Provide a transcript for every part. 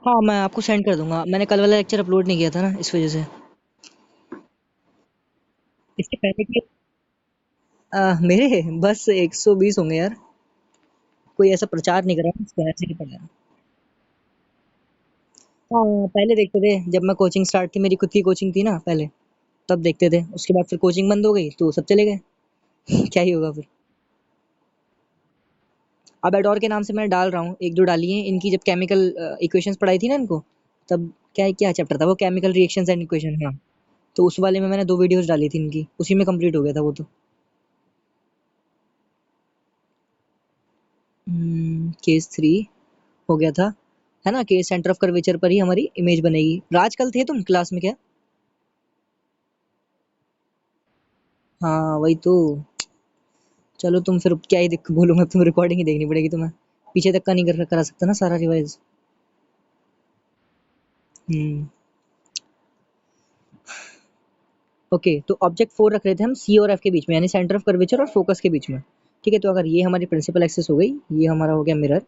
हाँ, मैं आपको सेंड कर दूंगा। मैंने कल वाला लेक्चर अपलोड नहीं किया था ना, इस वजह से। इसके पहले के मेरे बस 120 होंगे यार। कोई ऐसा प्रचार नहीं करा इसका, ऐसे नहीं पड़ा। हाँ, पहले देखते थे जब मैं कोचिंग स्टार्ट थी, मेरी खुद की कोचिंग थी ना पहले, तब देखते थे। उसके बाद फिर कोचिंग बंद हो गई तो सब चले गए। क्या ही होगा फिर। अब एडोर के नाम से मैं डाल रहा हूँ, एक दो डाली हैं इनकी। जब केमिकल इक्वेशंस पढ़ाई थी ना इनको, तब क्या क्या चैप्टर था वो, केमिकल रिएक्शंस एंड इक्वेशन, हाँ। तो उस वाले में मैंने 2 वीडियोस डाली थी इनकी, उसी में कंप्लीट हो गया था वो तो। केस 3 हो गया था, है ना। केस सेंटर ऑफ कर्वेचर पर ही हमारी इमेज बनेगी। राज, कल थे तुम क्लास में क्या? हाँ वही तो। चलो तुम फिर क्या ही बोलूंगा, तुम रिकॉर्डिंग ही देखनी पड़ेगी तुम्हें। पीछे तक का नहीं करा सकता ना सारा रिवाइज। हम्म। ओके, तो ऑब्जेक्ट 4 रख रहे थे हम सी और एफ के बीच में, यानी सेंटर ऑफ कर्वेचर और फोकस के बीच में। ठीक है, तो अगर ये हमारी प्रिंसिपल एक्सिस हो गई, ये हमारा हो गया मिरर,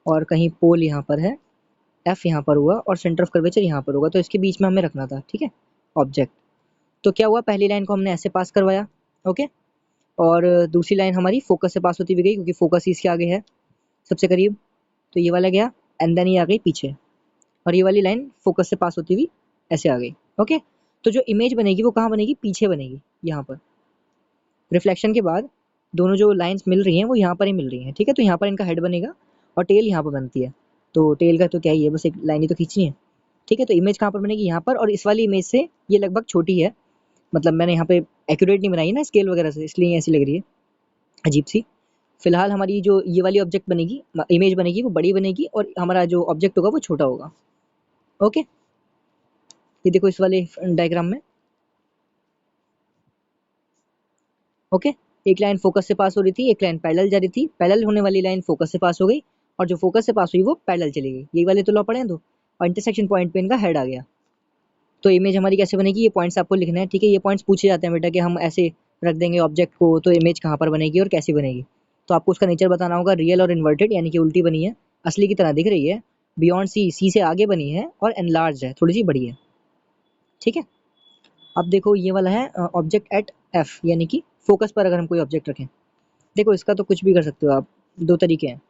और कहीं पोल यहाँ पर है, एफ यहाँ पर हुआ, और सेंटर ऑफ कर्वेचर यहाँ पर होगा, तो इसके बीच में हमें रखना था। ठीक है, ऑब्जेक्ट। तो क्या हुआ, पहली लाइन को हमने ऐसे पास करवाया। ओके, और दूसरी लाइन हमारी फोकस से पास होती हुई गई, क्योंकि फोकस ही इसके आगे है, सबसे करीब। तो ये वाला गया, एंड देन ये आ गई पीछे, और ये वाली लाइन फोकस से पास होती हुई ऐसे आ गई। ओके, तो जो इमेज बनेगी वो कहाँ बनेगी, पीछे बनेगी, यहाँ पर। रिफ्लेक्शन के बाद दोनों जो लाइंस मिल रही हैं वो यहाँ पर ही मिल रही हैं। ठीक है, तो यहाँ पर इनका हेड बनेगा, और टेल यहाँ पर बनती है। तो टेल का तो क्या ही है, बस एक लाइन ही तो खींचनी है। ठीक है, तो इमेज कहाँ पर बनेगी, यहाँ पर। और इस वाली इमेज से ये लगभग छोटी है, मतलब मैंने यहाँ पे एक्यूरेट नहीं बनाई है ना स्केल वगैरह से, इसलिए ऐसी लग रही है अजीब सी। फिलहाल हमारी जो ये वाली ऑब्जेक्ट बनेगी, इमेज बनेगी, वो बड़ी बनेगी, और हमारा जो ऑब्जेक्ट होगा वो छोटा होगा। ओके, ये देखो इस वाले डायग्राम में। ओके, एक लाइन फोकस से पास हो रही थी, एक लाइन पैरेलल जा रही थी। पैरेलल होने वाली लाइन फोकस से पास हो गई, और जो फोकस से पास हुई वो पैरेलल चली गई। यही वाले तो लॉ पढ़े हैं तो। और इंटरसेक्शन पॉइंट पे इनका हेड आ गया। तो इमेज हमारी कैसे बनेगी, ये पॉइंट्स आपको लिखना है। ठीक है, ये पॉइंट्स पूछे जाते हैं बेटा, कि हम ऐसे रख देंगे ऑब्जेक्ट को तो इमेज कहाँ पर बनेगी और कैसी बनेगी। तो आपको उसका नेचर बताना होगा, रियल और इन्वर्टेड, यानी कि उल्टी बनी है, असली की तरह दिख रही है, बियॉन्ड सी, सी से आगे बनी है, और एनलार्ज है, थोड़ी सी बड़ी है। ठीक है, अब देखो ये वाला है ऑब्जेक्ट एट एफ, यानी कि फोकस पर अगर हम कोई ऑब्जेक्ट रखें। देखो इसका तो कुछ भी कर सकते हो आप, दो तरीके हैं।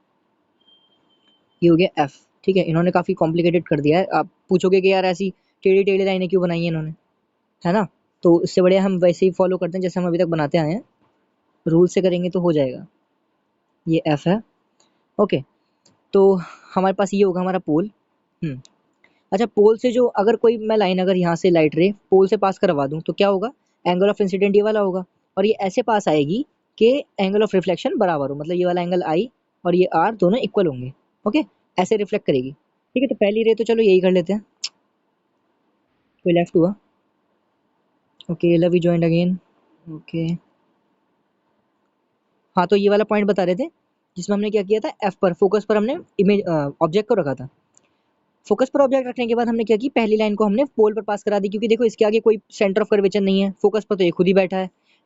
ये हो गया एफ। ठीक है, इन्होंने काफ़ी कॉम्प्लिकेटेड कर दिया है। आप पूछोगे कि यार ऐसी टेढ़ी टेढ़ी लाइनें क्यों बनाई हैं इन्होंने, है ना। तो इससे बढ़िया हम वैसे ही फॉलो करते हैं जैसे हम अभी तक बनाते आए हैं, रूल से करेंगे तो हो जाएगा। ये एफ है। ओके, तो हमारे पास ये होगा हमारा पोल। अच्छा, पोल से जो अगर कोई मैं लाइन अगर यहाँ से लाइट रे पोल से पास करवा दूँ तो क्या होगा, एंगल ऑफ इंसिडेंट ये वाला होगा, और ये ऐसे पास आएगी कि एंगल ऑफ रिफ्लेक्शन बराबर हो, मतलब ये वाला एंगल आई और ये आर दोनों इक्वल होंगे। ओके, ऐसे रिफ्लेक्ट करेगी। ठीक है, तो पहली रे तो चलो यही कर लेते हैं। कोई लेफ्ट हुआ। Okay, love you joined again. Okay, हाँ, तो ये वाला पॉइंट बता रहे थे जिसमें हमने क्या किया था, एफ पर फोकस पर हमने इमेज ऑब्जेक्ट को रखा था। फोकस पर ऑब्जेक्ट रखने के बाद हमने क्या की, पहली लाइन को हमने पोल पर पास करा दी, क्योंकि देखो इसके आगे कोई सेंटर ऑफ कर्वेचर नहीं है, फोकस पर तो ये खुद ही बैठा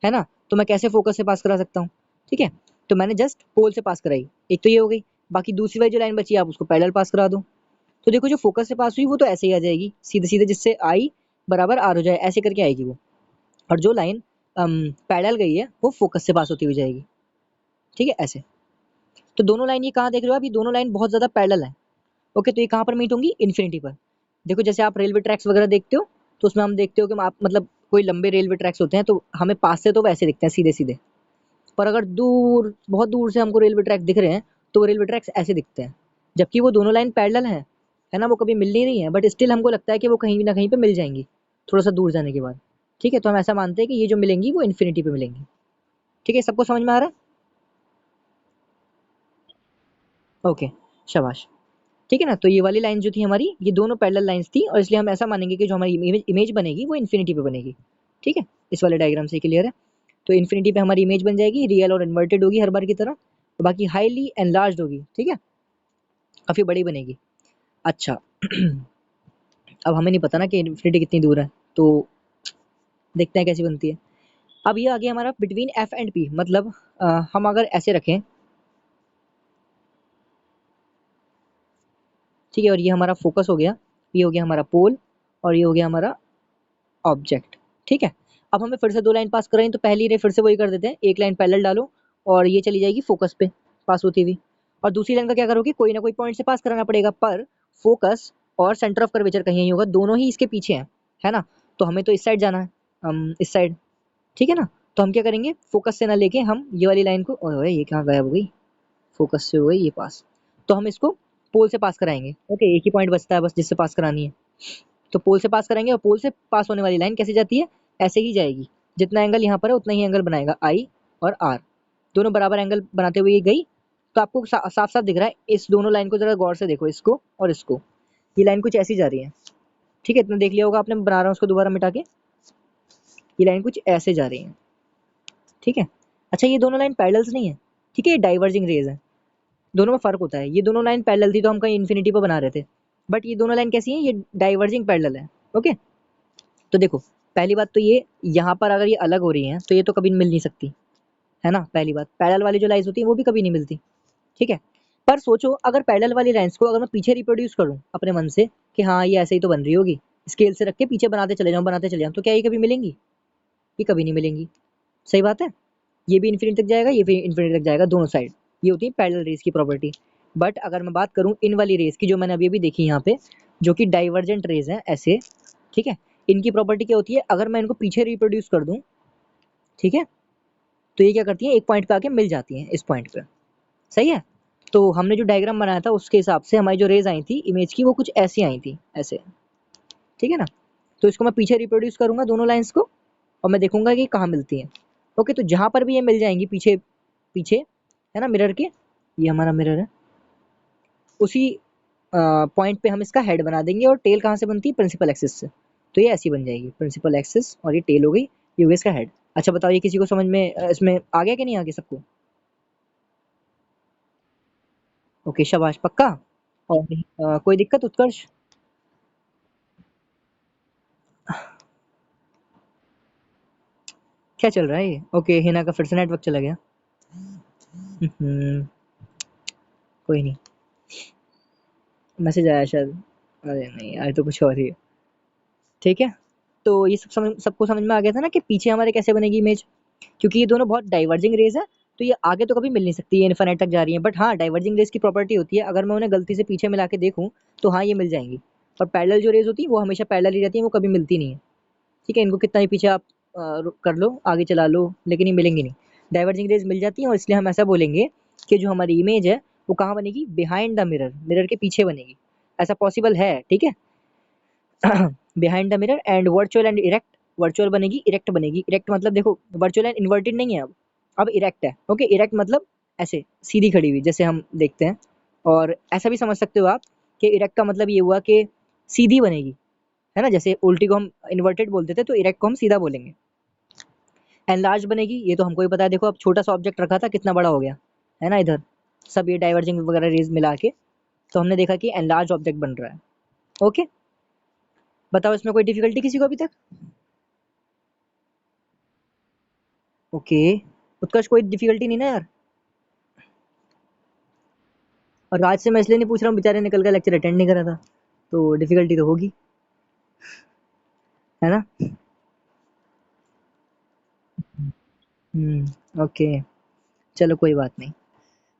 है ना। तो मैं कैसे फोकस से पास करा सकता हूँ। ठीक है, तो मैंने जस्ट पोल से पास कराई, एक तो ये हो गई। बाकी दूसरी वाली जो लाइन बची आप उसको पैरेलल पास करा दो। तो देखो जो फोकस से पास हुई वो तो ऐसे ही आ जाएगी सीधे सीधे, जिससे आई बराबर आर हो जाए, ऐसे करके आएगी वो। और जो लाइन पैरेलल गई है वो फोकस से पास होती हुई जाएगी। ठीक है, ऐसे। तो दोनों लाइन ये कहाँ देख रहे हो आप, ये दोनों लाइन बहुत ज्यादा पैरेलल है। ओके, तो ये कहाँ पर मीट होंगी, इन्फिनिटी पर। देखो जैसे आप रेलवे ट्रैक्स वगैरह देखते हो, तो उसमें हम देखते हो कि आप मतलब कोई लंबे रेलवे ट्रैक्स होते हैं तो हमें पास से तो वैसे दिखते हैं सीधे सीधे, पर अगर दूर बहुत दूर से हमको रेलवे ट्रैक दिख रहे हैं तो वो रेलवे ट्रैक्स ऐसे दिखते हैं, जबकि वो दोनों लाइन पैरेलल है ना, वो कभी मिल नहीं रही है, बट स्टिल हमको लगता है कि वो कहीं ना कहीं पे मिल जाएंगी थोड़ा सा दूर जाने के बाद। ठीक है, तो हम ऐसा मानते हैं कि ये जो मिलेंगी वो इन्फिनिटी पे मिलेंगी। ठीक है, सबको समझ में आ रहा है? ओके, शाबाश। ठीक है ना, तो ये वाली लाइन जो थी हमारी, ये दोनों पैरेलल लाइंस थी, और इसलिए हम ऐसा मानेंगे कि जो हमारी इमेज बनेगी वो इन्फिनिटी पे बनेगी। ठीक है, इस वाले डायग्राम से क्लियर है। तो इन्फिनिटी पे हमारी इमेज बन जाएगी, रियल और इन्वर्टेड होगी हर बार की तरह, तो बाकी हाईली एनलार्ज होगी। ठीक है, काफ़ी बड़ी बनेगी। अच्छा, अब हमें नहीं पता ना कि इन्फिनिटी कितनी दूर है, तो देखते हैं कैसी बनती है। अब ये आ गया हमारा बिटवीन एफ एंड पी, मतलब हम अगर ऐसे रखें, ठीक है, और ये हमारा फोकस हो गया, ये हो गया हमारा पोल, और ये हो गया हमारा ऑब्जेक्ट। ठीक है, अब हमें फिर से 2 लाइन पास कराएं, तो पहली रे फिर से वही कर देते हैं, एक लाइन पैरेलल डालो और ये चली जाएगी फोकस पे पास होती हुई, और दूसरी लाइन का क्या करोगे, कोई ना कोई पॉइंट से पास कराना पड़ेगा, पर फोकस और सेंटर ऑफ कर्वेचर कहीं नहीं होगा, दोनों ही इसके पीछे हैं, है ना। तो हमें तो इस साइड जाना है, हम इस साइड, ठीक है ना। तो हम क्या करेंगे, फोकस से ना लेके हम ये वाली लाइन को, ओए ये कहाँ गायब हो गई, फोकस से हो गई ये पास, तो हम इसको पोल से पास कराएंगे। ओके, एक ही पॉइंट बचता है बस जिससे पास करानी है, तो पोल से पास कराएंगे, और पोल से पास होने वाली लाइन कैसे जाती है, ऐसे ही जाएगी, जितना एंगल यहाँ पर है उतना ही एंगल बनाएगा, आई और आर दोनों बराबर एंगल बनाते हुए ये गई। तो आपको साफ साफ दिख रहा है, इस दोनों लाइन को जरा गौर से देखो, इसको और इसको, ये लाइन कुछ ऐसी जा रही है, ठीक है, इतना देख लिया होगा आपने, बना रहा हूँ उसको दोबारा मिटा के, ये लाइन कुछ ऐसे जा रही है, ठीक है। अच्छा, ये दोनों लाइन पैरेलल्स नहीं है, ठीक है, ये डाइवर्जिंग रेज है, दोनों में फर्क होता है, ये दोनों लाइन पैरेलल थी तो हम कहीं इन्फिनिटी पर बना रहे थे, बट ये दोनों लाइन कैसी हैं, ये डाइवर्जिंग पैरेलल है। ओके, तो देखो, पहली बात तो ये यहाँ पर अगर ये अलग हो रही हैं तो ये तो कभी मिल नहीं सकती, है ना। पहली बात, पैरेलल वाली जो लाइन्स होती हैं वो भी कभी नहीं मिलती, ठीक है। पर सोचो, अगर पैरेलल वाली लाइन्स को अगर मैं पीछे रिप्रोड्यूस करूँ अपने मन से कि हाँ ये ऐसे ही तो बन रही होगी, स्केल से रख के पीछे बनाते चले जाऊँ बनाते चले जाऊँ, तो क्या ये कभी मिलेंगी, ये कभी नहीं मिलेंगी, सही बात है। ये भी इन्फिनिटी तक जाएगा, ये भी इन्फिनिटी तक जाएगा, दोनों साइड, ये होती है पैरेलल रेस की प्रॉपर्टी। बट अगर मैं बात करूँ इन वाली रेस की, जो मैंने अभी अभी देखी यहाँ पे, जो कि डाइवर्जेंट रेज है ऐसे, ठीक है, इनकी प्रॉपर्टी क्या होती है, अगर मैं इनको पीछे रिप्रोड्यूस कर दूं, ठीक है, तो ये क्या करती हैं, एक पॉइंट पे आके मिल जाती हैं इस पॉइंट पे, सही है। तो हमने जो डायग्राम बनाया था उसके हिसाब से हमारी जो रेज आई थी इमेज की, वो कुछ ऐसी आई थी, ऐसे, ठीक है ना। तो इसको मैं पीछे रिप्रोड्यूस करूंगा दोनों लाइंस को, और मैं देखूंगा कि कहाँ मिलती हैं। ओके, तो जहां पर भी ये मिल जाएंगी पीछे पीछे, है ना, मिरर के, ये हमारा मिरर है, उसी पॉइंट पे हम इसका हेड बना देंगे, और टेल कहाँ से बनती है, प्रिंसिपल एक्सिस से, तो ये ऐसी बन जाएगी, प्रिंसिपल एक्सिस, और ये टेल हो गई, ये हो गया इसका हेड। अच्छा बताओ, ये किसी को समझ में इसमें आ गया कि नहीं आ गया सबको। ओके, शाबाश, पक्का। और कोई दिक्कत उत्कर्ष। क्या चल रहा है ये, ओके, हिना का फिर से नेटवर्क चला गया। हम्म, कोई नहीं, मैसेज आया शायद, अरे नहीं आया तो कुछ और ही है, ठीक है। तो ये सबको समझ में आ गया था ना कि पीछे हमारे कैसे बनेगी इमेज, क्योंकि ये दोनों बहुत डाइवर्जिंग रेज है, तो ये आगे तो कभी मिल नहीं सकती, ये इन्फिनिट तक जा रही है, बट हाँ डाइवर्जिंग रेज की प्रॉपर्टी होती है, अगर मैं उन्हें गलती से पीछे मिला के देखूँ तो हाँ ये मिल जाएंगी, और पैरेलल जो रेज होती है वो हमेशा पैरेलल ही रहती है, वो कभी मिलती नहीं है, ठीक है। इनको कितना ही पीछे आप कर लो, आगे चला लो, लेकिन ये मिलेंगी नहीं, डाइवर्जिंग रेज मिल जाती है, और इसलिए हम ऐसा बोलेंगे कि जो हमारी इमेज है वो कहाँ बनेगी, बिहाइंड द मिरर, मिरर के पीछे बनेगी, ऐसा पॉसिबल है, ठीक है। Behind the mirror and virtual and erect, virtual बनेगी, इरेक्ट बनेगी, इरेक्ट मतलब देखो वर्चुअल एंड इन्वर्टेड नहीं है, अब इरेक्ट है, ओके, इरेक्ट मतलब ऐसे सीधी खड़ी हुई जैसे हम देखते हैं, और ऐसा भी समझ सकते हो आप कि इरेक्ट का मतलब ये हुआ कि सीधी बनेगी, है ना, जैसे उल्टी को हम इन्वर्टेड बोलते थे तो इरेक्ट को हम सीधा बोलेंगे। एनलार्ज बनेगी, ये तो हमको ही पता है, देखो अब छोटा सा ऑब्जेक्ट रखा था कितना बड़ा हो गया, है ना, इधर सब ये डाइवर्जिंग वगैरह रेज मिला के, तो हमने देखा कि एनलार्ज ऑब्जेक्ट बन रहा है। ओके, बताओ इसमें कोई डिफिकल्टी किसी को अभी तक। ओके, उत्कर्ष कोई डिफिकल्टी नहीं ना यार। और राज से मैं इसलिए नहीं पूछ रहा हूँ, बेचारे निकल कर लेक्चर अटेंड नहीं करा था, तो डिफिकल्टी तो होगी, है ना। ओके, चलो कोई बात नहीं,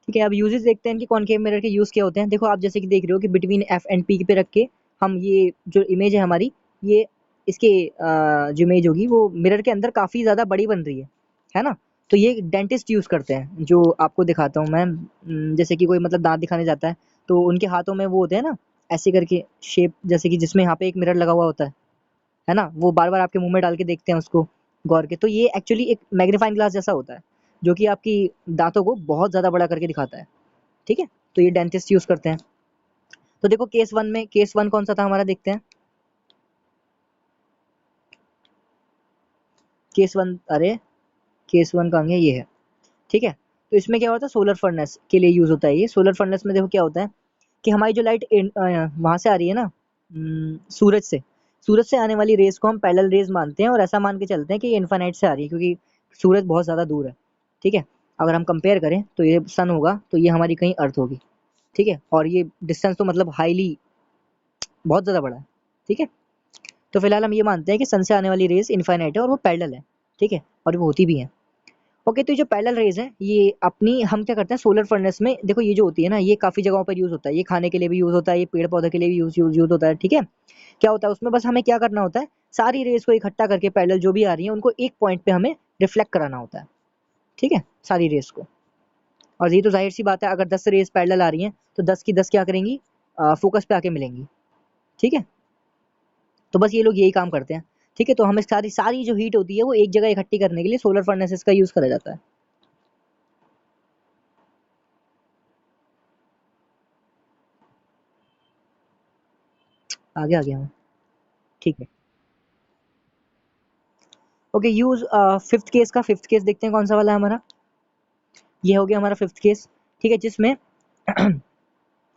ठीक है। अब यूजेस देखते हैं कि कॉनकेव मिरर के यूज़ क्या होते हैं। देखो आप जैसे कि देख रहे हो कि बिटवीन एफ एंड पी पे रख के हम ये जो इमेज है हमारी, ये इसके जो इमेज होगी वो मिरर के अंदर काफ़ी ज़्यादा बड़ी बन रही है ना। तो ये डेंटिस्ट यूज़ करते हैं, जो आपको दिखाता हूँ मैं, जैसे कि कोई मतलब दांत दिखाने जाता है तो उनके हाथों में वो होते हैं ना, ऐसे करके शेप, जैसे कि जिसमें यहाँ पे एक मिरर लगा हुआ होता है ना, वो बार बार आपके मुंह में डाल के देखते हैं उसको गौर के, तो ये एक्चुअली एक मैग्नीफाइंग ग्लास जैसा होता है, जो कि आपकी दांतों को बहुत ज़्यादा बड़ा करके दिखाता है, ठीक है। तो ये डेंटिस्ट यूज़ करते हैं। तो देखो केस वन में, केस वन कौन सा था हमारा, देखते हैं। केस वन, अरे केस वन कहाँ गया, ये है, ठीक है। तो इसमें क्या होता है, सोलर फर्नेस के लिए यूज़ होता है ये। सोलर फर्नेस में देखो क्या होता है कि हमारी जो लाइट वहाँ से आ रही है ना, सूरज से, सूरज से आने वाली रेज को हम पैरेलल रेज मानते हैं, और ऐसा मान के चलते हैं कि ये इन्फाइनाइट से आ रही है, क्योंकि सूरज बहुत ज़्यादा दूर है, ठीक है। अगर हम कंपेयर करें तो ये सन होगा, तो ये हमारी कहीं अर्थ होगी, ठीक है, और ये डिस्टेंस तो मतलब हाईली बहुत ज़्यादा बड़ा है, ठीक है। तो फिलहाल हम ये मानते हैं कि सन से आने वाली रेज इनफाइनाइट है और वो पैरेलल है, ठीक है, और वो होती भी है। ओके, तो ये जो पैरेलल रेज है ये अपनी हम क्या करते हैं सोलर फर्नेस में, देखो ये जो होती है ना ये काफ़ी जगहों पर यूज़ होता है, ये खाने के लिए भी यूज़ होता है, ये पेड़ पौधे के लिए भी यूज़ होता है, ठीक है। क्या होता है उसमें, बस हमें क्या करना होता है, सारी रेज को इकट्ठा करके पैरेलल जो भी आ रही है उनको एक पॉइंट पे हमें रिफ्लेक्ट कराना होता है, ठीक है, सारी रेज को। और ये तो जाहिर सी बात है, अगर 10 रेज पैरेलल आ रही हैं तो 10 की 10 क्या करेंगी, फोकस पे आके मिलेंगी, ठीक है। तो बस ये लोग यही काम करते हैं, ठीक है। तो हमें सारी सारी जो हीट होती है वो एक जगह इकट्ठी करने के लिए सोलर फर्नेसेस का यूज़ करा जाता है। आगे आ गया मैं, ठीक है। ओके, यूज़ फिफ्थ केस का, फिफ्थ केस देखते हैं कौन सा वाला है हमारा। ये हो गया हमारा फिफ्थ केस, ठीक है, जिसमें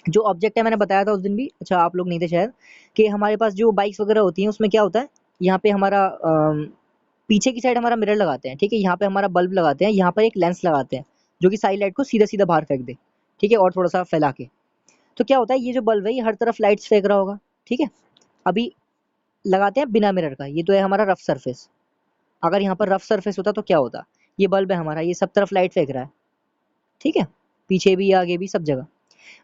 जो ऑब्जेक्ट है मैंने बताया था उस दिन भी, अच्छा आप लोग नहीं थे शायद, कि हमारे पास जो बाइक्स वगैरह होती हैं उसमें क्या होता है, यहाँ पे हमारा पीछे की साइड हमारा मिरर लगाते हैं, ठीक है, यहाँ पे हमारा बल्ब लगाते हैं, यहाँ पर एक लेंस लगाते हैं जो कि सारी लाइट को सीधा सीधा बाहर फेंक दे, ठीक है, और थोड़ा सा फैला के। तो क्या होता है, ये जो बल्ब है ये हर तरफ लाइट्स फेंक रहा होगा, ठीक है। अभी लगाते हैं बिना मिरर का, ये तो है हमारा रफ सरफेस। अगर यहाँ पर रफ सरफेस होता तो क्या होता, ये बल्ब है हमारा, ये सब तरफ लाइट फेंक रहा है, ठीक है, पीछे भी आगे भी सब जगह।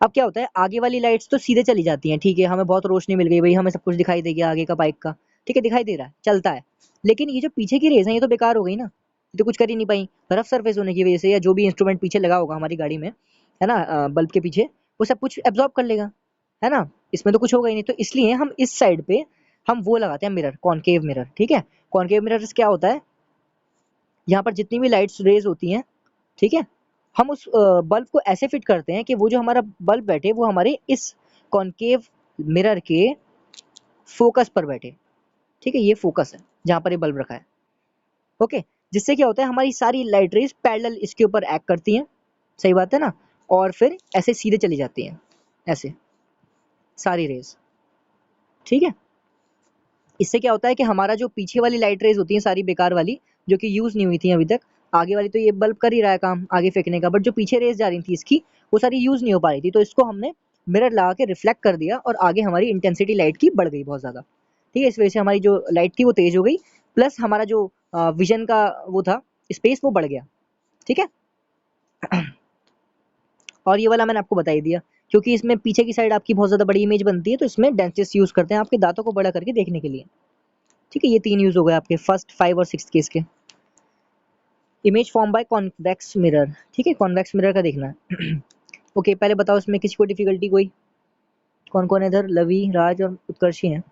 अब क्या होता है, आगे वाली लाइट्स तो सीधे चली जाती हैं, ठीक है, हमें बहुत रोशनी मिल गई भाई, हमें सब कुछ दिखाई दे गया आगे का बाइक का, ठीक है, दिखाई दे रहा है, चलता है। लेकिन ये जो पीछे की रेज है ये तो बेकार हो गई ना, ये तो कुछ कर ही नहीं पाई, रफ सरफेस होने की वजह से, या जो भी इंस्ट्रूमेंट पीछे लगा होगा हमारी गाड़ी में, है ना, बल्ब के पीछे, वो सब कुछ एब्जॉर्ब कर लेगा, है ना, इसमें तो कुछ होगा ही नहीं। तो इसलिए हम इस साइड पे हम वो लगाते हैं मिरर, कॉनकेव मिरर, ठीक है। कॉनकेव मिरर से क्या होता है, यहाँ पर जितनी भी लाइट्स रेज होती हैं, ठीक है, हम उस बल्ब को ऐसे फिट करते हैं कि वो जो हमारा बल्ब बैठे वो हमारे इस कॉनकेव मिरर के फोकस पर बैठे, ठीक है, ये फोकस है जहाँ पर ये बल्ब रखा है, ओके। जिससे क्या होता है, हमारी सारी लाइट रेज पैरेलल इसके ऊपर एक्ट करती हैं, सही बात है ना, और फिर ऐसे सीधे चली जाती हैं, ऐसे सारी रेज, ठीक है। इससे क्या होता है कि हमारा जो पीछे वाली लाइट रेज होती हैं सारी बेकार वाली, जो कि यूज़ नहीं हुई थी अभी तक, आगे वाली तो ये बल्ब कर ही रहा है काम आगे फेंकने का, बट जो पीछे रेज जा रही थी इसकी वो सारी यूज़ नहीं हो पा रही थी, तो इसको हमने मिरर लगा के रिफ्लेक्ट कर दिया और आगे हमारी इंटेंसिटी लाइट की बढ़ गई बहुत ज़्यादा, ठीक है। इस वजह से हमारी जो लाइट थी वो तेज़ हो गई, प्लस हमारा जो विजन का वो था स्पेस वो बढ़ गया, ठीक है। और ये वाला मैंने आपको बता ही दिया, क्योंकि इसमें पीछे की साइड आपकी बहुत ज़्यादा बड़ी इमेज बनती है, तो इसमें डेंसिस यूज़ करते हैं आपके दांतों को बड़ा करके देखने के लिए, ठीक है। ये 3 यूज़ हो गए आपके फर्स्ट, 5 और 6 केस के। Image form by convex mirror, ठीक है, कॉन्वेक्स मिरर का देखना है। ओके, पहले बताओ इसमें किसी को डिफिकल्टी कोई, कौन कौन है इधर, लवी, राज और उत्कर्षी हैं,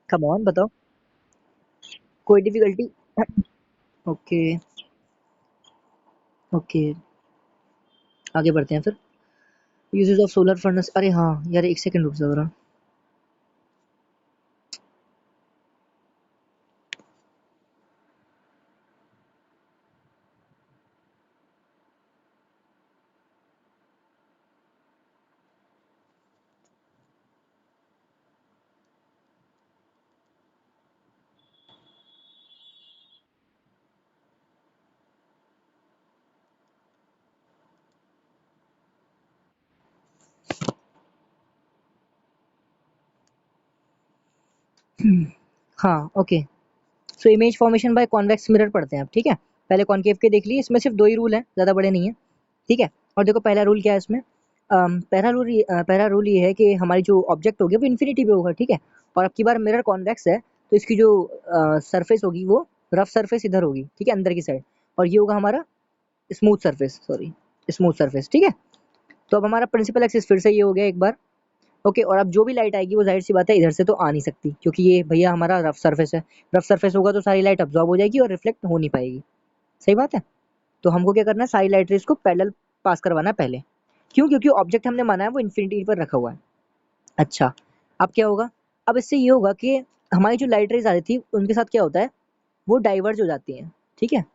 कम ऑन बताओ, कोई डिफिकल्टी। ओके, ओके, आगे बढ़ते हैं फिर। यूजेस ऑफ सोलर फर्नेस, अरे हाँ यार एक सेकंड रुक जाओ जरा। हाँ okay, so image formation by convex mirror पढ़ते हैं आप, ठीक है। पहले कॉनकेव के देख लिए, इसमें सिर्फ 2 ही रूल हैं, ज़्यादा बड़े नहीं हैं, ठीक है। और देखो पहला रूल क्या है इसमें, पहला रूल ये है कि हमारी जो ऑब्जेक्ट होगी वो इन्फिनिटी पे होगा, ठीक है। और अब की बार मिरर कॉन्वेक्स है तो इसकी जो सरफेस होगी वो रफ सरफेस इधर होगी, ठीक है, अंदर की साइड, और ये होगा हमारा smooth surface, sorry smooth surface, ठीक है। तो अब हमारा प्रिंसिपल एक्सिस फिर से ये हो गया एक बार, ओके। और अब जो भी लाइट आएगी वो जाहिर सी बात है इधर से तो आ नहीं सकती, क्योंकि ये भैया हमारा रफ सरफेस है, रफ सरफेस होगा तो सारी लाइट अब्जॉर्ब हो जाएगी और रिफ्लेक्ट हो नहीं पाएगी, सही बात है। तो हमको क्या करना है, सारी लाइट रेज को पैरेलल पास करवाना है पहले, क्यों, क्योंकि ऑब्जेक्ट हमने माना है वो इन्फिनिटी पर रखा हुआ है। अच्छा, अब क्या होगा, अब इससे ये होगा कि हमारी जो लाइट रेज आ रही थी उनके साथ क्या होता है, वो डाइवर्ज हो जाती हैं, ठीक है।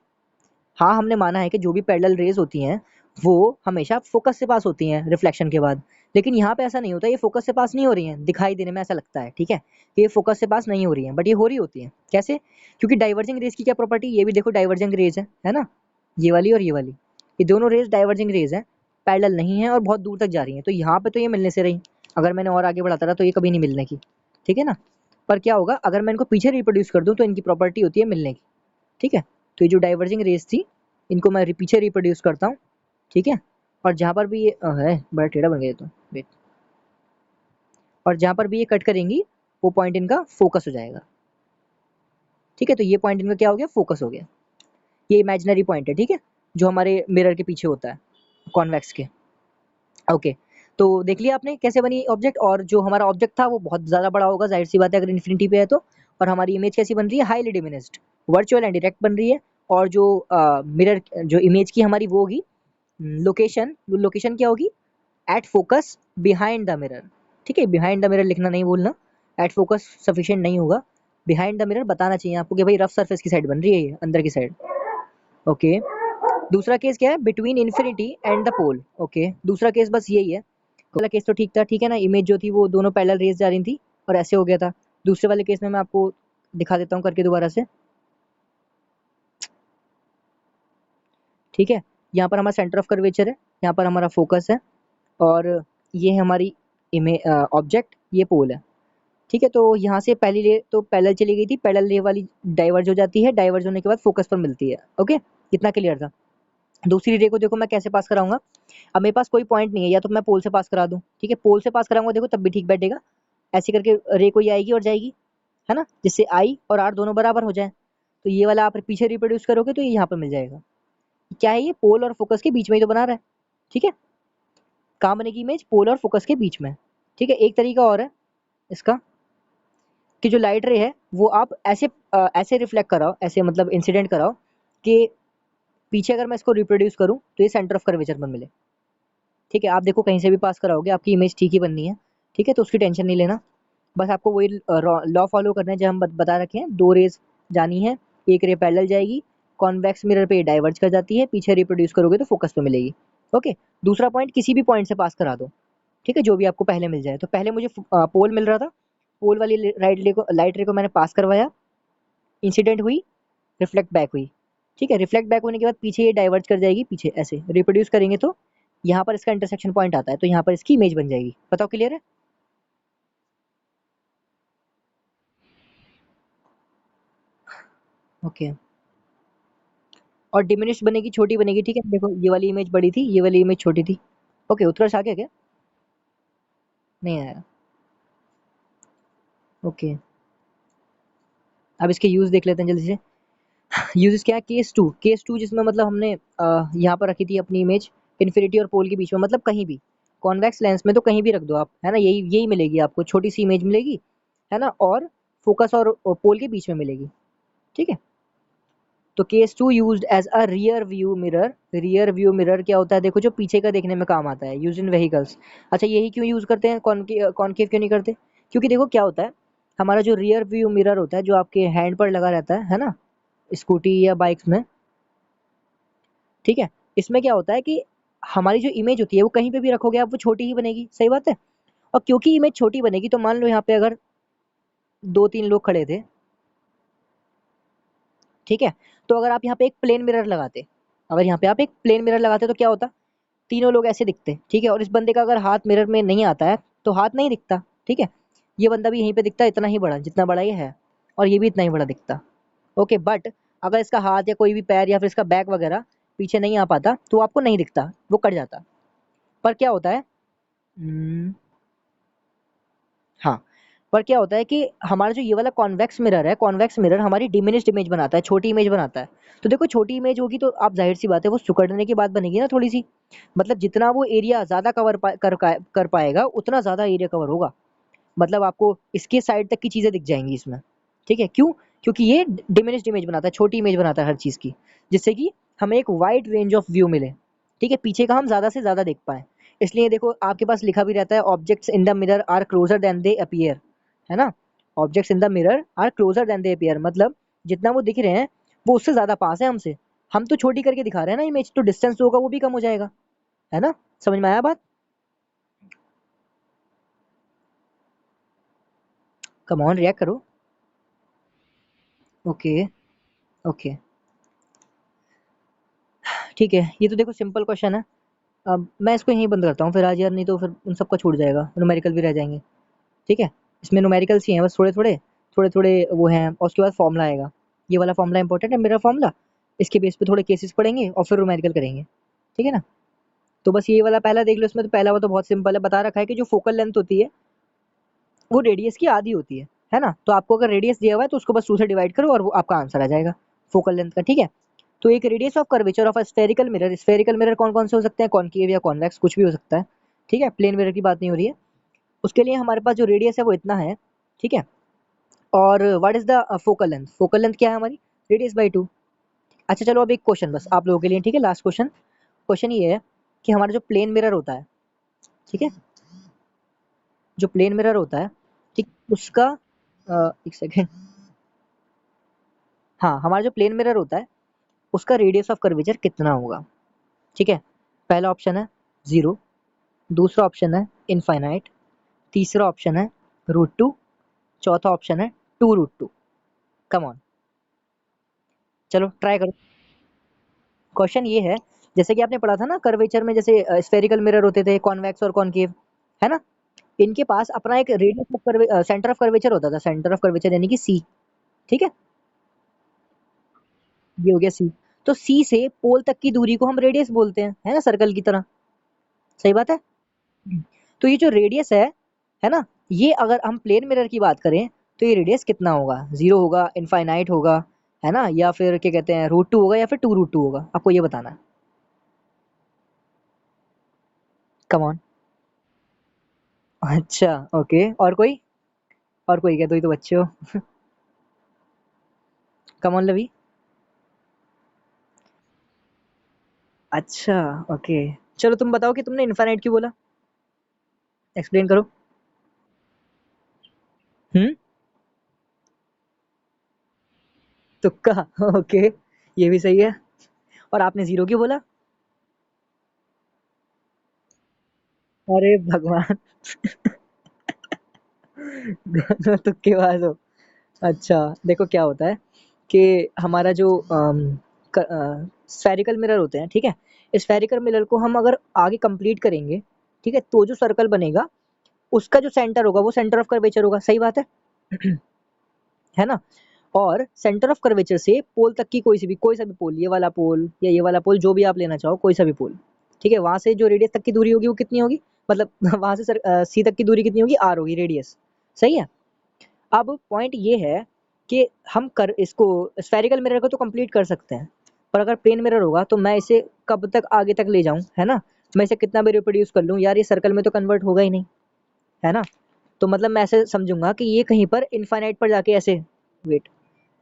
हाँ, हमने माना है कि जो भी पैरेलल रेज होती हैं वो हमेशा फोकस से पास होती हैं रिफ्लेक्शन के बाद, लेकिन यहाँ पे ऐसा नहीं होता, ये फोकस से पास नहीं हो रही हैं, दिखाई देने में ऐसा लगता है, ठीक है, कि ये फोकस से पास नहीं हो रही हैं, बट ये हो रही होती हैं, कैसे, क्योंकि डाइवर्जिंग रेज की क्या प्रॉपर्टी, ये भी देखो डाइवर्जिंग रेज है ना, ये वाली और ये वाली, ये दोनों रेज डाइवर्जिंग रेज है, पैरेलल नहीं है और बहुत दूर तक जा रही हैं, तो यहाँ पे तो ये मिलने से रही, अगर मैंने और आगे बढ़ाता रहा तो ये कभी नहीं मिलने की, ठीक है ना। पर क्या होगा अगर मैं इनको पीछे रिप्रोड्यूस कर दूँ तो इनकी प्रॉपर्टी होती है मिलने की, ठीक है। तो ये जो डाइवर्जिंग रेस थी इनको मैं पीछे रिप्रोड्यूस करता हूँ, ठीक है। और जहाँ पर भी ये है बड़ा टेढ़ा बन गया तो वेट, और जहाँ पर भी ये कट करेंगी वो पॉइंट इनका फोकस हो जाएगा, ठीक है। तो ये पॉइंट इनका क्या हो गया, फोकस हो गया। ये इमेजिनरी पॉइंट है, ठीक है, जो हमारे मिरर के पीछे होता है कॉन्वेक्स के। ओके, तो देख लिया आपने कैसे बनी ऑब्जेक्ट, और जो हमारा ऑब्जेक्ट था वो बहुत ज़्यादा बड़ा होगा, जाहिर सी बात है अगर इन्फिनिटी पे है तो। और हमारी इमेज कैसी बन रही है, highly diminished, virtual and direct बन रही है। और जो मिरर जो इमेज की हमारी वो होगी लोकेशन, वो लोकेशन क्या होगी, at focus behind the mirror, ठीक है। बिहाइंड द मिरर लिखना नहीं भूलना, एट फोकस सफिशिएंट नहीं होगा, बिहाइंड द मिरर बताना चाहिए आपको कि भाई रफ सरफेस की साइड बन रही है ये, अंदर की साइड। ओके, दूसरा केस क्या है, between infinity and the pole. Okay, दूसरा केस बस यही है, पहला केस तो ठीक था, ठीक है ना, इमेज जो थी वो दोनों पैरेलल रेस जा रही थी और ऐसे हो गया था। दूसरे वाले केस में मैं आपको दिखा देता हूँ करके दोबारा से, ठीक है। यहाँ पर हमारा सेंटर ऑफ कर्वेचर है, यहाँ पर हमारा फोकस है, और ये है हमारी इमेज ऑब्जेक्ट, ये पोल है, ठीक है। तो यहाँ से पहली रे तो पैरेलल चली गई थी, पैरेलल रे वाली डाइवर्ज हो जाती है, डाइवर्ज होने के बाद फोकस पर मिलती है। ओके, कितना क्लियर था। दूसरी रे को देखो मैं कैसे पास कराऊंगा, अब मेरे पास कोई पॉइंट नहीं है, या तो मैं पोल से पास करा दूं, ठीक है, पोल से पास कराऊंगा देखो तब भी ठीक बैठेगा, ऐसे करके रे को ये आएगी और जाएगी, है ना, जिससे आई और आर दोनों बराबर हो जाए। तो ये वाला आप पीछे रिप्रोड्यूस करोगे तो ये यहाँ पर मिल जाएगा। क्या है, ये पोल और फोकस के बीच में ही तो बना रहा है, ठीक है। कहाँ बनेगी इमेज, पोल और फोकस के बीच में, ठीक है। एक तरीका और है इसका कि जो लाइट रे है वो आप ऐसे ऐसे रिफ्लेक्ट कराओ, ऐसे मतलब इंसिडेंट कराओ कि पीछे अगर मैं इसको रिप्रोड्यूस करूँ तो ये सेंटर ऑफ कर्वेचर पर मिले, ठीक है। आप देखो कहीं से भी पास कराओगे आपकी इमेज ठीक ही बननी है, ठीक है, तो उसकी टेंशन नहीं लेना। बस आपको वही लॉ फॉलो करना है जो हम बता रखे हैं, दो रेज जानी है, एक रे पैरेलल जाएगी, कॉन्वेक्स मिरर पे डाइवर्ज कर जाती है, पीछे रिप्रोड्यूस करोगे तो फोकस पे मिलेगी। ओके, दूसरा पॉइंट किसी भी पॉइंट से पास करा दो, ठीक है, जो भी आपको पहले मिल जाए। तो पहले मुझे पोल मिल रहा था, पोल वाली लाइट रे को मैंने पास करवाया, इंसिडेंट हुई, रिफ्लेक्ट बैक हुई, ठीक है। रिफ्लेक्ट बैक होने के बाद पीछे ये डाइवर्ज कर जाएगी, पीछे ऐसे रिप्रोड्यूस करेंगे तो यहाँ पर इसका इंटरसेक्शन पॉइंट आता है, तो यहाँ पर इसकी इमेज बन जाएगी। बताओ क्लियर है। ओके, और डिमिनिश बनेगी, छोटी बनेगी, ठीक है। देखो ये वाली इमेज बड़ी थी, ये वाली इमेज छोटी थी। ओके, उत्कर्ष आ गया क्या, नहीं आया। ओके, अब इसके यूज देख लेते हैं जल्दी से। यूजेस क्या है, केस टू जिसमें मतलब हमने यहाँ पर रखी थी अपनी इमेज इन्फिनिटी और पोल के बीच में, मतलब कहीं भी कॉन्वेक्स लेंस में तो कहीं भी रख दो आप, है ना, यही यही मिलेगी आपको, छोटी सी इमेज मिलेगी, है ना, और फोकस और पोल के बीच में मिलेगी, ठीक है। तो case two used as a rear view mirror. Rear view mirror क्या होता है, देखो जो पीछे का देखने में काम आता है, यूज इन व्हीकल्स। अच्छा, यही क्यों यूज करते हैं, कॉनकेव क्यों नहीं करते, क्योंकि देखो क्या होता है, हमारा जो रियर व्यू मिरर होता है जो आपके हैंड पर लगा रहता है ना, स्कूटी या बाइक्स में, ठीक है, इसमें क्या होता है कि हमारी जो इमेज होती है वो कहीं पे भी रखोगे आप वो छोटी ही बनेगी, सही बात है। और क्योंकि इमेज छोटी बनेगी तो मान लो यहाँ पे अगर दो तीन लोग खड़े थे, ठीक है, तो अगर आप यहाँ पे एक प्लेन मिरर लगाते, अगर यहाँ पे आप एक प्लेन मिरर लगाते तो क्या होता, तीनों लोग ऐसे दिखते, ठीक है। और इस बंदे का अगर हाथ मिरर में नहीं आता है तो हाथ नहीं दिखता, ठीक है। ये बंदा भी यहीं पे दिखता है इतना ही बड़ा जितना बड़ा ये है, और ये भी इतना ही बड़ा दिखता। ओके, बट अगर इसका हाथ या कोई भी पैर या फिर इसका बैक वगैरह पीछे नहीं आ पाता तो आपको नहीं दिखता, वो कट जाता। पर क्या होता है, हाँ, पर क्या होता है कि हमारा जो ये वाला कॉन्वेक्स मिरर है, कॉन्वेक्स मिरर हमारी डिमिनिश्ड इमेज बनाता है, छोटी इमेज बनाता है। तो देखो छोटी इमेज होगी तो आप जाहिर सी बात है वो सिकुड़ने की बात बनेगी ना थोड़ी सी, मतलब जितना वो एरिया ज़्यादा कर पाएगा उतना ज़्यादा एरिया कवर होगा, मतलब आपको इसके साइड तक की चीज़ें दिख जाएंगी इसमें, ठीक है। क्यों, क्योंकि ये डिमिनिश्ड इमेज बनाता है, छोटी इमेज बनाता है हर चीज़ की, जिससे कि हमें एक वाइड रेंज ऑफ व्यू मिले, ठीक है, पीछे का हम ज़्यादा से ज़्यादा देख पाएँ। इसलिए देखो आपके पास लिखा भी रहता है, objects in the mirror are closer than they appear, है ना, objects in the mirror are closer than they appear, मतलब जितना वो दिख रहे हैं वो उससे ज़्यादा पास है हमसे, हम तो छोटी करके दिखा रहे हैं ना इमेज, तो डिस्टेंस जो होगा वो भी कम हो जाएगा, है ना, समझ में आया बात। कम ऑन रिएक्ट करो। ओके, ओके, ठीक है, ये तो देखो सिंपल क्वेश्चन है, अब मैं इसको यहीं बंद करता हूँ फिर आज यार, नहीं तो फिर उन सबका छूट जाएगा, न्यूमेरिकल भी रह जाएंगे। ठीक है, इसमें न्यूमेरिकल्स ही हैं बस, थोड़े थोड़े थोड़े थोड़े वो हैं, और उसके बाद फॉर्मूला आएगा। ये वाला फॉर्मूला इंपॉर्टेंट है, मेरा फॉर्मूला। इसके बेस पे थोड़े केसेस पढ़ेंगे और फिर न्यूमेरिकल करेंगे। ठीक है ना? तो बस ये वाला पहला देख लो, इसमें तो पहला वो तो बहुत सिंपल है, बता रखा है कि जो फोकल लेंथ होती है वो रेडियस की आधी होती है ना? तो आपको अगर रेडियस दिया हुआ है तो उसको बस 2 से डिवाइड करो और वो आपका आंसर आ जाएगा फोकल लेंथ का। ठीक है, तो एक radius of curvature of a spherical mirror, spherical mirror कौन कौन से हो सकते हैं, कॉनकेव या कॉन्वेक्स, कुछ भी हो सकता है। ठीक है, प्लेन मिरर की बात नहीं हो रही है। उसके लिए हमारे पास जो रेडियस है वो इतना है। ठीक है, और what is the focal length, focal length क्या है हमारी, रेडियस बाई 2। अच्छा चलो अब एक क्वेश्चन बस आप लोगों के लिए, ठीक है, लास्ट क्वेश्चन। क्वेश्चन ये है कि हमारा जो प्लेन मिरर होता है, ठीक है, जो प्लेन मिरर होता है, ठीक, उसका एक सेकेंड, हाँ, हमारा जो प्लेन मिरर होता है उसका रेडियस ऑफ कर्वेचर कितना होगा। ठीक है, पहला ऑप्शन है 0, दूसरा ऑप्शन है इनफाइनाइट, तीसरा ऑप्शन है √2, चौथा ऑप्शन है 2√2। कम ऑन, चलो ट्राई करो। क्वेश्चन ये है, जैसे कि आपने पढ़ा था ना कर्वेचर में, जैसे स्फेरिकल मिरर होते थे कॉन्वेक्स और कॉनकेव, है ना? इनके पास अपना एक radius of centre of curvature होता था, सेंटर ऑफ कर्वेचर यानी कि सी। ठीक है, ये हो गया सी। तो सी से पोल तक की दूरी को हम रेडियस बोलते हैं, है ना, सर्कल की तरह। सही बात है। तो ये जो रेडियस है ना, ये अगर हम प्लेन मिरर की बात करें तो ये रेडियस कितना होगा, 0 होगा, इनफाइनाइट होगा, है ना, या फिर क्या कहते हैं √2 होगा, या फिर 2√2 होगा, आपको ये बताना है। Come on. अच्छा, ओके, और कोई, और कोई क्या, दो ही तो बच्चे हो। कम ऑन लवी। अच्छा, ओके, चलो तुम बताओ कि तुमने इनफाइनाइट क्यों बोला, एक्सप्लेन करो। हम्म, तुक्का। ओके, ये भी सही है। और आपने 0 क्यों बोला? अरे भगवान। दोनों तुक्केबाज हो। अच्छा, देखो क्या होता है कि हमारा जो स्फेरिकल मिरर होते हैं, ठीक है, स्फेरिकल मिरर को हम अगर आगे कंप्लीट करेंगे, ठीक है, तो जो सर्कल बनेगा उसका जो सेंटर होगा वो सेंटर ऑफ कर्वेचर होगा। सही बात है। है ना? और सेंटर ऑफ कर्वेचर से पोल तक की कोई सा भी पोल, ये वाला पोल या ये वाला पोल, जो भी आप लेना चाहो, कोई सा भी पोल, ठीक है, वहां से जो रेडियस तक की दूरी होगी वो कितनी होगी, मतलब वहां से सी तक की दूरी कितनी होगी, आर होगी रेडियस। सही है। अब पॉइंट ये है कि हम कर इसको स्फेरिकल मिरर को तो कंप्लीट कर सकते हैं, पर अगर प्लेन मिरर होगा तो मैं इसे कब तक आगे तक ले जाऊं, है ना? मैं इसे कितना भी रिप्रोड्यूस कर लूं यार, ये सर्कल में तो कन्वर्ट होगा ही नहीं, है ना? तो मतलब मैं ऐसे समझूंगा कि ये कहीं पर इनफाइनाइट पर जाके ऐसे, वेट,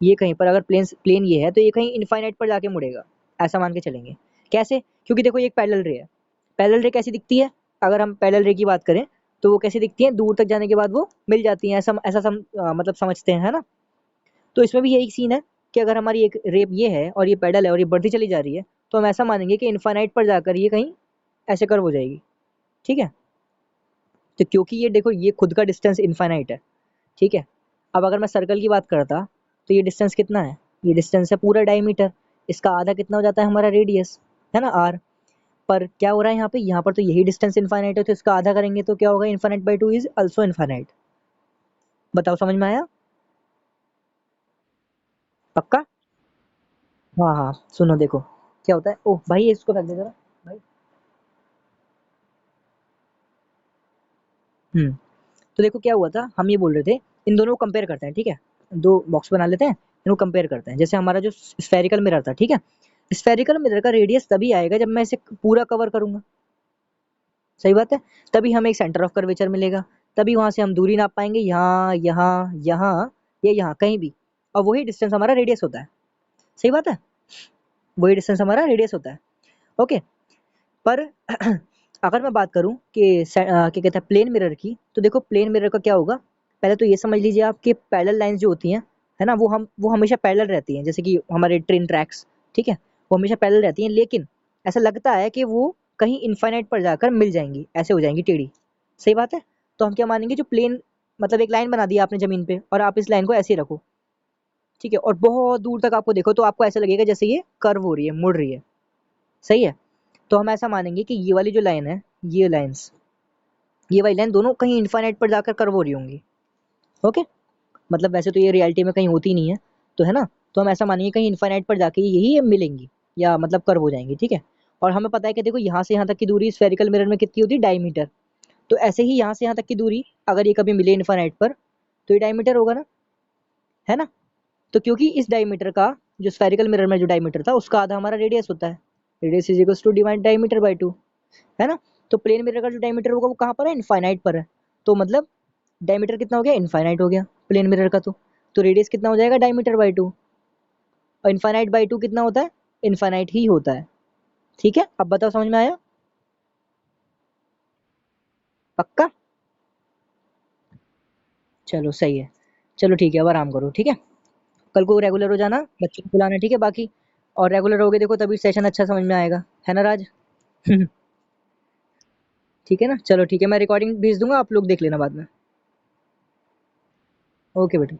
ये कहीं पर अगर प्लेन प्लेन ये है तो ये कहीं इनफाइनाइट पर जाके मुड़ेगा, ऐसा मान के चलेंगे। कैसे? क्योंकि देखो ये एक पैरेलल रे है। पैरेलल रे कैसी दिखती है, अगर हम पैरेलल रे की बात करें तो वो कैसी दिखती है, दूर तक जाने के बाद वो मिल जाती है, मतलब समझते हैं, है ना? तो इसमें भी यही सीन है कि अगर हमारी एक रेप ये है और ये पैडल है और ये बढ़ती चली जा रही है, तो हम ऐसा मानेंगे कि इनफाइनाइट पर जाकर ये कहीं ऐसे कर्व हो जाएगी। ठीक है, तो क्योंकि ये देखो ये खुद का डिस्टेंस इनफाइनाइट है। ठीक है, अब अगर मैं सर्कल की बात करता तो ये डिस्टेंस कितना है, ये डिस्टेंस है पूरा डायमीटर, इसका आधा कितना हो जाता है हमारा रेडियस, है ना, आर। पर क्या हो रहा है यहाँ पे, यहाँ पर तो यही डिस्टेंस इनफाइनाइट है, तो इसका आधा करेंगे तो क्या होगा, infinite by 2 is also infinite. बताओ समझ में आया? पक्का? हाँ हाँ, सुनो देखो क्या होता है, ओह भाई इसको रख दे जरा भाई। हम्म, तो देखो क्या हुआ था, हम ये बोल रहे थे इन दोनों को कंपेयर करते हैं, ठीक है, दो बॉक्स बना लेते हैं, इनको कंपेयर करते हैं। जैसे हमारा जो स्फेरिकल मिरर था, ठीक है, स्फेरिकल मिरर का रेडियस तभी आएगा जब मैं इसे पूरा कवर करूंगा। सही बात है। तभी हमें एक सेंटर ऑफ कर्वेचर मिलेगा, तभी वहां से हम दूरी नाप पाएंगे, यहाँ यहाँ यहाँ या यहाँ कहीं भी, और वही डिस्टेंस हमारा रेडियस होता है। सही बात है, वही डिस्टेंस हमारा रेडियस होता है। ओके, पर अगर मैं बात करूं कि क्या कहते हैं प्लेन मिरर की, तो देखो प्लेन मिरर का क्या होगा, पहले तो ये समझ लीजिए आप कि पैरेलल लाइंस जो होती हैं, है ना, वो हमेशा पैरेलल रहती हैं, जैसे कि हमारे ट्रेन ट्रैक्स। ठीक है, वो हमेशा पैरेलल रहती हैं, लेकिन ऐसा लगता है कि वो कहीं इनफाइनाइट पर जाकर मिल जाएंगी, ऐसे हो जाएंगी टेढ़ी। सही बात है। तो हम क्या मानेंगे, जो प्लेन, मतलब एक लाइन बना दी आपने जमीन पे और आप इस लाइन को ऐसे ही रखो, ठीक है, और बहुत दूर तक आपको देखो तो आपको ऐसा लगेगा जैसे ये कर्व हो रही है, मुड़ रही है। सही है। तो हम ऐसा मानेंगे कि ये वाली जो लाइन है, ये लाइन्स, ये वाली लाइन दोनों कहीं इन्फाइनाइट पर जाकर कर्व हो रही होंगी। ओके, मतलब वैसे तो ये रियलिटी में कहीं होती नहीं है, तो है ना, तो हम ऐसा मानेंगे कहीं इन्फाइनाइट पर जाके यही मिलेंगी या मतलब कर्व हो जाएंगी, ठीक है। और हमें पता है कि देखो यहाँ से यहाँ तक की दूरी स्फेरिकल मिरर में कितनी होती है, डायमीटर। तो ऐसे ही यहाँ से यहाँ तक की दूरी अगर ये कभी मिले इन्फाइनाइट पर तो ये डायमीटर होगा ना, है ना। तो क्योंकि इस डायमीटर का, जो स्फेरिकल मिरर में जो डायमीटर था उसका आधा हमारा रेडियस होता है, radius is equals to divide diameter by 2, है ना। तो प्लेन मिरर का जो डायमीटर होगा वो कहाँ पर है, इनफाइनाइट पर है। तो मतलब डायमीटर कितना हो गया, इनफाइनाइट हो गया प्लेन मिरर का। तो रेडियस कितना हो जाएगा, डायमीटर बाय 2, और इनफाइनाइट बाय 2 कितना होता है, इनफाइनाइट ही होता है। ठीक है, अब बताओ समझ में आया, पक्का। चलो सही है, चलो ठीक है, अब आराम करो, ठीक है। कल को रेगुलर हो जाना, बच्चों को बुलाना, ठीक है बाकी। और रेगुलर होगे देखो तभी सेशन अच्छा समझ में आएगा, है ना राज। ठीक है ना, चलो ठीक है, मैं रिकॉर्डिंग भेज दूंगा, आप लोग देख लेना बाद में। ओके बेटा।